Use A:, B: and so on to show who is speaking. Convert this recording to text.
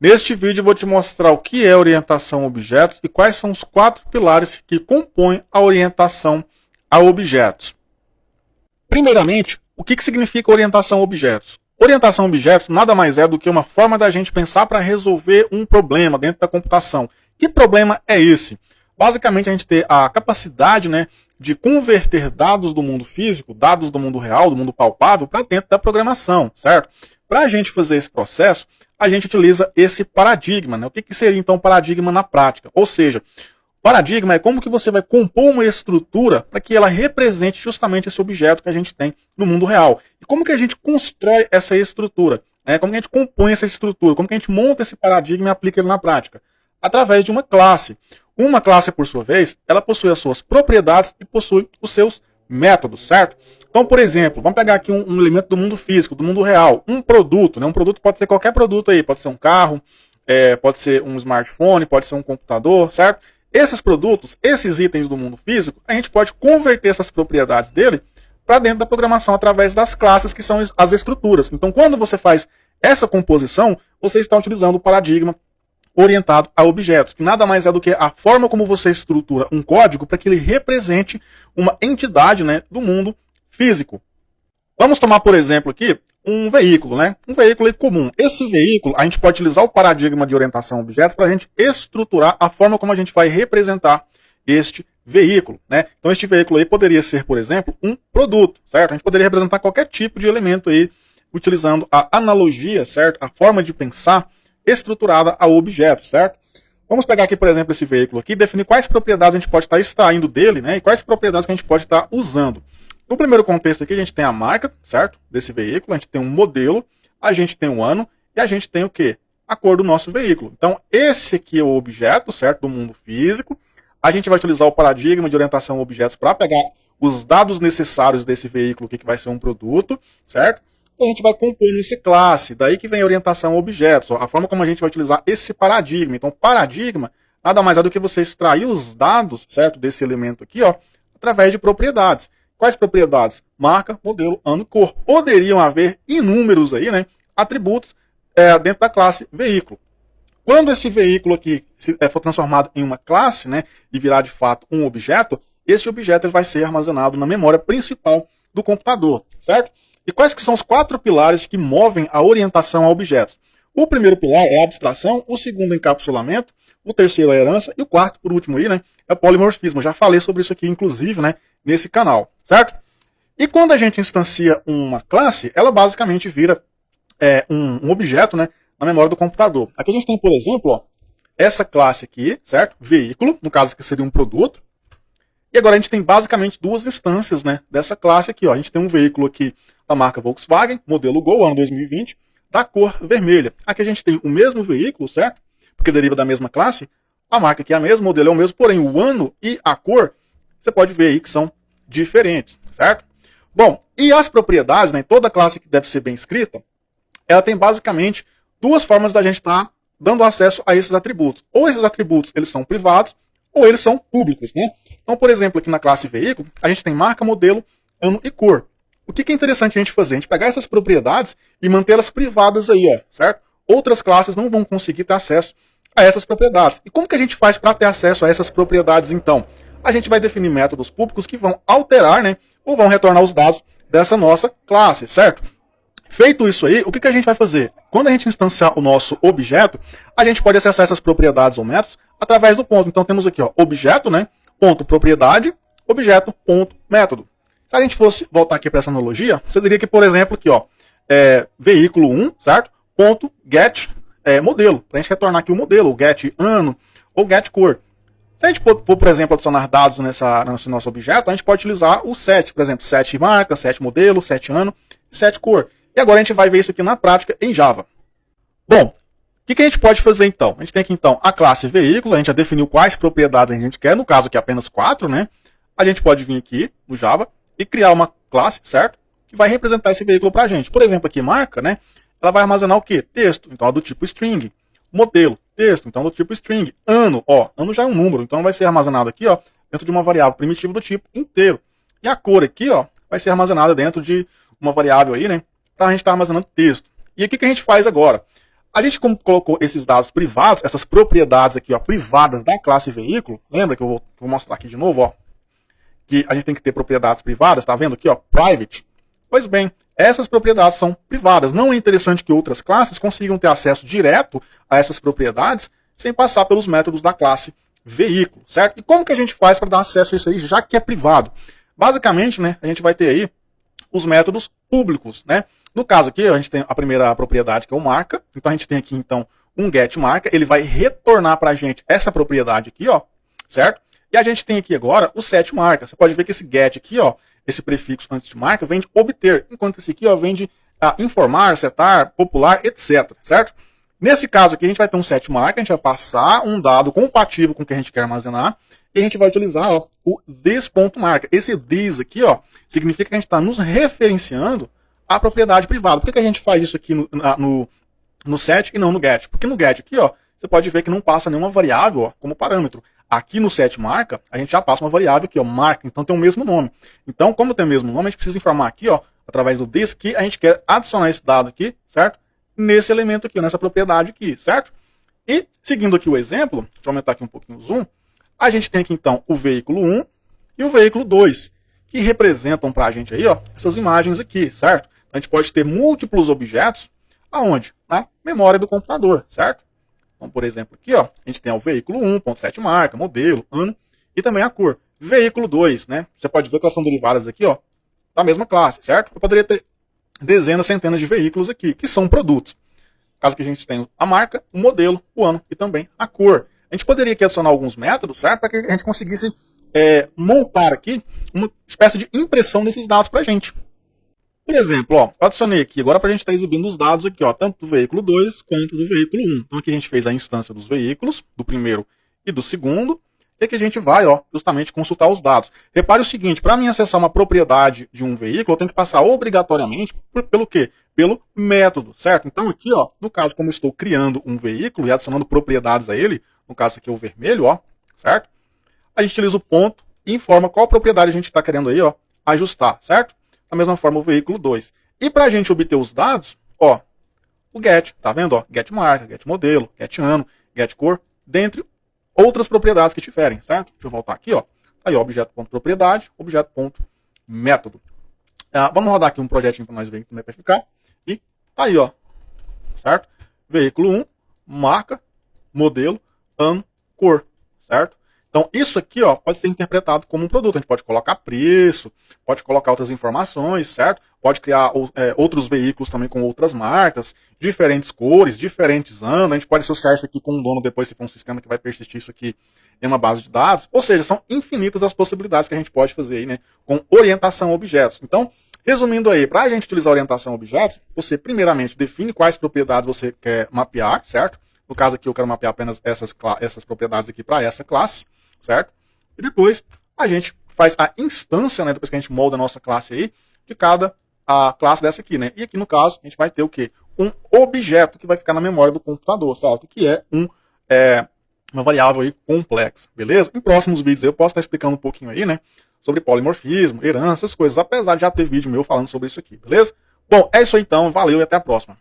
A: Neste vídeo eu vou te mostrar o que é orientação a objetos e quais são os 4 pilares que compõem a orientação a objetos. Primeiramente, o que significa orientação a objetos? Orientação a objetos nada mais é do que uma forma da gente pensar para resolver um problema dentro da computação. Que problema é esse? Basicamente, a gente ter a capacidade, de converter dados do mundo físico, dados do mundo real, do mundo palpável, para dentro da programação, certo? Para a gente fazer esse processo, a gente utiliza esse paradigma. O que seria, então, paradigma na prática? Ou seja, paradigma é como que você vai compor uma estrutura para que ela represente justamente esse objeto que a gente tem no mundo real. E como que a gente constrói essa estrutura? Como que a gente compõe essa estrutura? Como que a gente monta esse paradigma e aplica ele na prática? Através de uma classe. Uma classe, por sua vez, ela possui as suas propriedades e possui os seus métodos, certo? Então, por exemplo, vamos pegar aqui um elemento do mundo físico, do mundo real, um produto. Um produto pode ser qualquer produto aí, pode ser um carro, pode ser um smartphone, pode ser um computador, certo? Esses produtos, esses itens do mundo físico, a gente pode converter essas propriedades dele para dentro da programação através das classes, que são as estruturas. Então, quando você faz essa composição, você está utilizando o paradigma orientado a objetos, que nada mais é do que a forma como você estrutura um código para que ele represente uma entidade, do mundo físico. Vamos tomar, por exemplo, aqui um veículo, um veículo comum. Esse veículo, a gente pode utilizar o paradigma de orientação a objetos para a gente estruturar a forma como a gente vai representar este veículo. Então, este veículo aí poderia ser, por exemplo, um produto, certo? A gente poderia representar qualquer tipo de elemento aí, utilizando a analogia, certo? A forma de pensar estruturada a objetos, certo? Vamos pegar aqui, por exemplo, esse veículo aqui e definir quais propriedades a gente pode estar extraindo dele, e quais propriedades que a gente pode estar usando. No primeiro contexto aqui, a gente tem a marca, certo? Desse veículo, a gente tem um modelo, a gente tem um ano e a gente tem o quê? A cor do nosso veículo. Então, esse aqui é o objeto, certo? Do mundo físico. A gente vai utilizar o paradigma de orientação a objetos para pegar os dados necessários desse veículo, que vai ser um produto, certo? A gente vai compor esse classe, daí que vem a orientação a objetos, a forma como a gente vai utilizar esse paradigma. Então, paradigma nada mais é do que você extrair os dados, certo, desse elemento aqui, através de propriedades. Quais propriedades? Marca, modelo, ano e cor. Poderiam haver inúmeros aí, atributos dentro da classe veículo. Quando esse veículo aqui for transformado em uma classe, e virar de fato um objeto, esse objeto ele vai ser armazenado na memória principal do computador, certo? E quais que são os 4 pilares que movem a orientação a objetos? O primeiro pilar é a abstração, o segundo é encapsulamento, o terceiro é a herança e o quarto, por último, aí, é o polimorfismo. Eu já falei sobre isso aqui, inclusive, nesse canal, certo? E quando a gente instancia uma classe, ela basicamente vira um objeto, na memória do computador. Aqui a gente tem, por exemplo, essa classe aqui, certo? Veículo, no caso que seria um produto. E agora a gente tem basicamente 2 instâncias, dessa classe aqui. A gente tem um veículo aqui da marca Volkswagen, modelo Gol, ano 2020, da cor vermelha. Aqui a gente tem o mesmo veículo, certo? Porque deriva da mesma classe. A marca aqui é a mesma, o modelo é o mesmo, porém o ano e a cor, você pode ver aí que são diferentes, certo? Bom, e as propriedades, toda classe que deve ser bem escrita, ela tem basicamente 2 formas da gente estar dando acesso a esses atributos. Ou esses atributos eles são privados, ou eles são públicos, Então, por exemplo, aqui na classe veículo, a gente tem marca, modelo, ano e cor. O que é interessante a gente fazer? A gente pegar essas propriedades e mantê-las privadas aí, certo? Outras classes não vão conseguir ter acesso a essas propriedades. E como que a gente faz para ter acesso a essas propriedades, então? A gente vai definir métodos públicos que vão alterar, ou vão retornar os dados dessa nossa classe, certo? Feito isso aí, o que a gente vai fazer? Quando a gente instanciar o nosso objeto, a gente pode acessar essas propriedades ou métodos através do ponto. Então temos aqui, objeto, ponto propriedade, objeto, ponto método. Se a gente fosse voltar aqui para essa analogia, você diria que, por exemplo, aqui, veículo 1, certo? Ponto get modelo. Para a gente retornar aqui o modelo, o get ano ou get cor. Se a gente for, por exemplo, adicionar dados nesse nosso objeto, a gente pode utilizar o set, por exemplo, set marca, set modelo, set ano, set cor. E agora a gente vai ver isso aqui na prática em Java. Bom, o que a gente pode fazer então? A gente tem aqui então a classe veículo, a gente já definiu quais propriedades a gente quer, no caso aqui apenas 4, A gente pode vir aqui no Java e criar uma classe, certo? Que vai representar esse veículo para a gente. Por exemplo, aqui marca, ela vai armazenar o quê? Texto, então é do tipo string. Modelo, texto, então do tipo string. Ano, ano já é um número, então vai ser armazenado aqui, dentro de uma variável primitiva do tipo inteiro. E a cor aqui, vai ser armazenada dentro de uma variável aí, para a gente estar armazenando texto. E o que a gente faz agora? A gente, como colocou esses dados privados, essas propriedades aqui, ó, privadas da classe veículo, lembra que eu vou mostrar aqui de novo, ó, que a gente tem que ter propriedades privadas, tá vendo aqui, ó, private? Pois bem, essas propriedades são privadas. Não é interessante que outras classes consigam ter acesso direto a essas propriedades sem passar pelos métodos da classe veículo, certo? E como que a gente faz para dar acesso a isso aí, já que é privado? Basicamente, né, a gente vai ter aí os métodos públicos, né? No caso aqui, a gente tem a primeira propriedade, que é o marca. Então, a gente tem aqui, então, um getMarca. Ele vai retornar para a gente essa propriedade aqui, ó, certo? E a gente tem aqui agora o setMarca. Você pode ver que esse get aqui, ó, esse prefixo antes de marca, vem de obter, enquanto esse aqui, ó, vem de informar, setar, popular, etc, certo? Nesse caso aqui, a gente vai ter um setMarca, a gente vai passar um dado compatível com o que a gente quer armazenar, e a gente vai utilizar, ó, o this.marca. Esse this aqui, ó, significa que a gente está nos referenciando à propriedade privada. Por que a gente faz isso aqui no set e não no get? Porque no get aqui, ó, você pode ver que não passa nenhuma variável, ó, como parâmetro. Aqui no setMarca, a gente já passa uma variável aqui, ó, marca, então tem o mesmo nome. Então, como tem o mesmo nome, a gente precisa informar aqui, ó, através do this, que a gente quer adicionar esse dado aqui, certo? Nesse elemento aqui, nessa propriedade aqui, certo? E, seguindo aqui o exemplo, deixa eu aumentar aqui um pouquinho o zoom, a gente tem aqui, então, o veículo 1 e o veículo 2, que representam para a gente aí, ó, essas imagens aqui, certo? A gente pode ter múltiplos objetos, aonde? Na memória do computador, certo? Então, por exemplo, aqui, ó, a gente tem o veículo 1, ponto setMarca, modelo, ano, e também a cor. Veículo 2, né? Você pode ver que elas são derivadas aqui, ó, da mesma classe, certo? Eu poderia ter dezenas, centenas de veículos aqui, que são produtos. No caso que a gente tem a marca, o modelo, o ano e também a cor. A gente poderia aqui adicionar alguns métodos, certo? Para que a gente conseguisse montar aqui uma espécie de impressão desses dados para a gente. Por exemplo, ó, eu adicionei aqui, agora para a gente estar exibindo os dados aqui, ó, tanto do veículo 2 quanto do veículo 1. Então aqui a gente fez a instância dos veículos, do primeiro e do segundo, e aqui a gente vai, ó, justamente consultar os dados. Repare o seguinte, para mim acessar uma propriedade de um veículo, eu tenho que passar obrigatoriamente pelo quê? Pelo método, certo? Então aqui, ó, no caso, como eu estou criando um veículo e adicionando propriedades a ele, no caso aqui é o vermelho, ó, certo? A gente utiliza o ponto e informa qual propriedade a gente está querendo aí, ó, ajustar, certo? Da mesma forma o veículo 2. E para a gente obter os dados, ó, o get, tá vendo? Ó, get marca, get modelo, get ano, get cor, dentre outras propriedades que tiverem, certo? Deixa eu voltar aqui, ó. Aí, ó, objeto.propriedade, objeto.método. Vamos rodar aqui um projetinho para nós vermos como é que vai ficar. E tá aí, ó, certo? Veículo 1, marca, modelo, ano, cor, certo? Então, isso aqui, ó, pode ser interpretado como um produto. A gente pode colocar preço, pode colocar outras informações, certo? Pode criar outros veículos também com outras marcas, diferentes cores, diferentes anos. A gente pode associar isso aqui com um dono depois se for um sistema que vai persistir isso aqui em uma base de dados. Ou seja, são infinitas as possibilidades que a gente pode fazer aí, né, com orientação a objetos. Então, resumindo aí, para a gente utilizar orientação a objetos, você primeiramente define quais propriedades você quer mapear, certo? No caso aqui eu quero mapear apenas essas propriedades aqui para essa classe, certo? E depois a gente faz a instância, né, depois que a gente molda a nossa classe aí, de cada classe dessa aqui, né? E aqui no caso a gente vai ter o quê? Um objeto que vai ficar na memória do computador, certo? Que é uma variável aí complexa, beleza? Em próximos vídeos eu posso estar explicando um pouquinho aí, né, sobre polimorfismo, herança, essas coisas, apesar de já ter vídeo meu falando sobre isso aqui, beleza? Bom, é isso aí então, valeu e até a próxima.